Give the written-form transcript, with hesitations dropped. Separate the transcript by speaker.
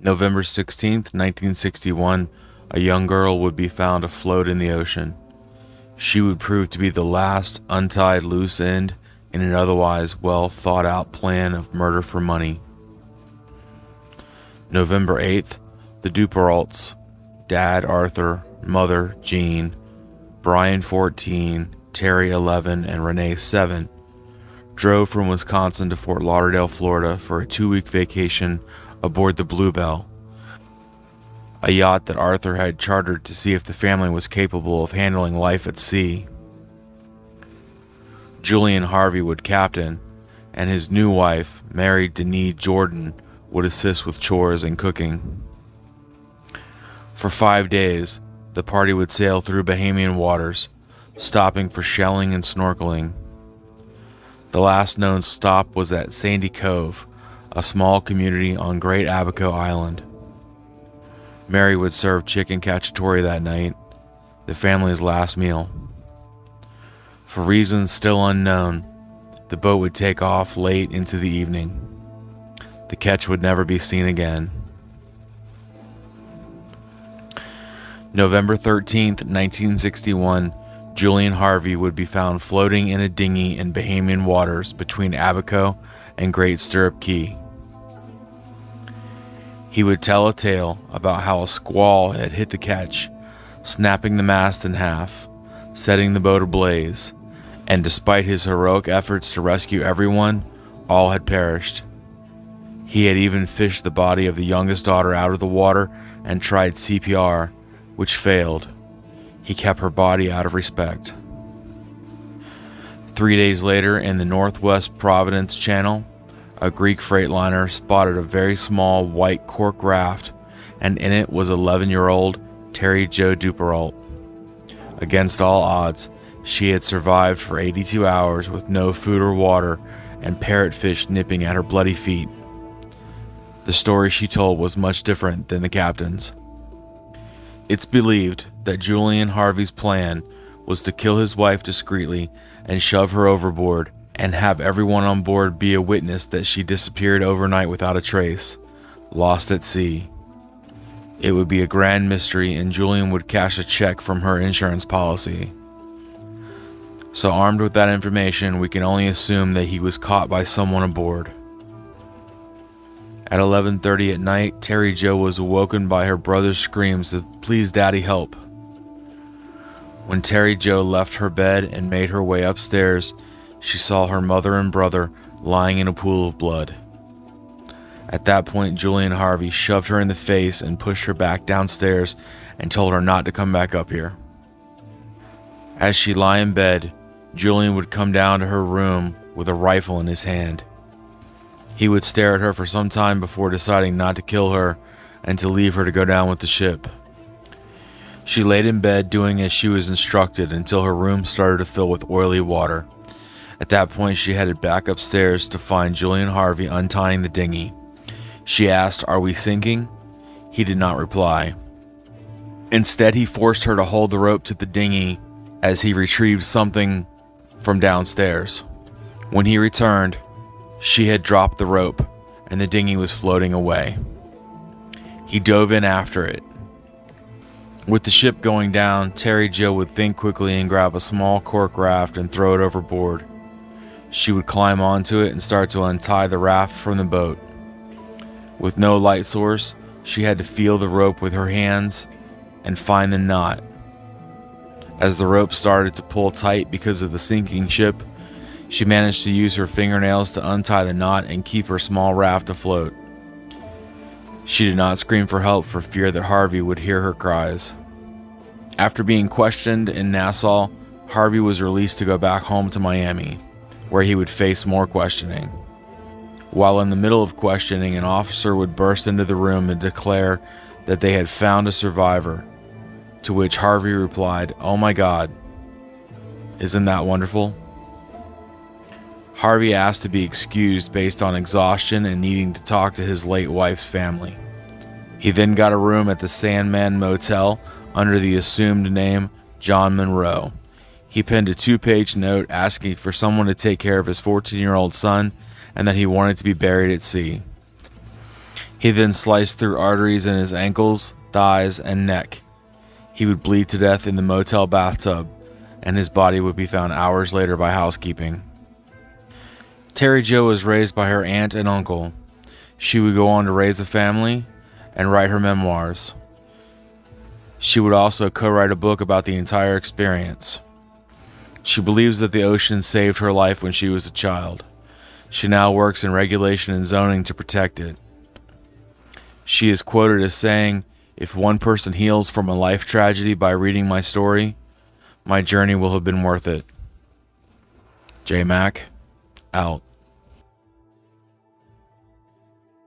Speaker 1: November 16th, 1961, a young girl would be found afloat in the ocean. She would prove to be the last untied loose end in an otherwise well thought out plan of murder for money. November 8th, the Duperraults, Dad Arthur, Mother Jean, Brian 14, Terry 11, and Renee 7, drove from Wisconsin to Fort Lauderdale, Florida for a 2-week vacation aboard the Bluebell, a yacht that Arthur had chartered to see if the family was capable of handling life at sea. Julian Harvey would captain, and his new wife, Mary Denise Jordan, would assist with chores and cooking. For 5 days, the party would sail through Bahamian waters, stopping for shelling and snorkeling. The last known stop was at Sandy Cove, a small community on Great Abaco Island. Mary would serve chicken cacciatore that night, the family's last meal. For reasons still unknown, the boat would take off late into the evening. The ketch would never be seen again. November 13th, 1961, Julian Harvey would be found floating in a dinghy in Bahamian waters between Abaco and Great Stirrup Key. He would tell a tale about how a squall had hit the ketch, snapping the mast in half, setting the boat ablaze, and despite his heroic efforts to rescue everyone, all had perished. He had even fished the body of the youngest daughter out of the water and tried CPR, which failed. He kept her body out of respect. 3 days later, in the Northwest Providence Channel, a Greek freightliner spotted a very small white cork raft, and in it was 11-year-old Terry Jo Duperrault. Against all odds, she had survived for 82 hours with no food or water and parrotfish nipping at her bloody feet. The story she told was much different than the captain's. It's believed that Julian Harvey's plan was to kill his wife discreetly and shove her overboard and have everyone on board be a witness that she disappeared overnight without a trace, lost at sea. It would be a grand mystery, and Julian would cash a check from her insurance policy. So armed with that information, we can only assume that he was caught by someone aboard. At 11:30 at night, Terry Jo was awoken by her brother's screams of "Please, Daddy, help." When Terry Jo left her bed and made her way upstairs, she saw her mother and brother lying in a pool of blood. At that point, Julian Harvey shoved her in the face and pushed her back downstairs and told her not to come back up here. As she lay in bed, Julian would come down to her room with a rifle in his hand. He would stare at her for some time before deciding not to kill her and to leave her to go down with the ship. She laid in bed doing as she was instructed until her room started to fill with oily water. At that point, she headed back upstairs to find Julian Harvey untying the dinghy. She asked, "Are we sinking?" He did not reply. Instead, he forced her to hold the rope to the dinghy as he retrieved something from downstairs. When he returned, she had dropped the rope and the dinghy was floating away. He dove in after it. With the ship going down, Terry Jo would think quickly and grab a small cork raft and throw it overboard. She would climb onto it and start to untie the raft from the boat. With no light source, she had to feel the rope with her hands and find the knot. As the rope started to pull tight because of the sinking ship, she managed to use her fingernails to untie the knot and keep her small raft afloat. She did not scream for help for fear that Harvey would hear her cries. After being questioned in Nassau, Harvey was released to go back home to Miami, where he would face more questioning. While in the middle of questioning, an officer would burst into the room and declare that they had found a survivor, to which Harvey replied, "Oh my God, isn't that wonderful?" Harvey asked to be excused based on exhaustion and needing to talk to his late wife's family. He then got a room at the Sandman Motel under the assumed name John Monroe. He penned a 2-page note asking for someone to take care of his 14-year-old son and that he wanted to be buried at sea. He then sliced through arteries in his ankles, thighs, and neck. He would bleed to death in the motel bathtub, and his body would be found hours later by housekeeping. Terry Jo was raised by her aunt and uncle. She would go on to raise a family and write her memoirs. She would also co-write a book about the entire experience. She believes that the ocean saved her life when she was a child. She now works in regulation and zoning to protect it. She is quoted as saying, "If one person heals from a life tragedy by reading my story, my journey will have been worth it." J Mac, out.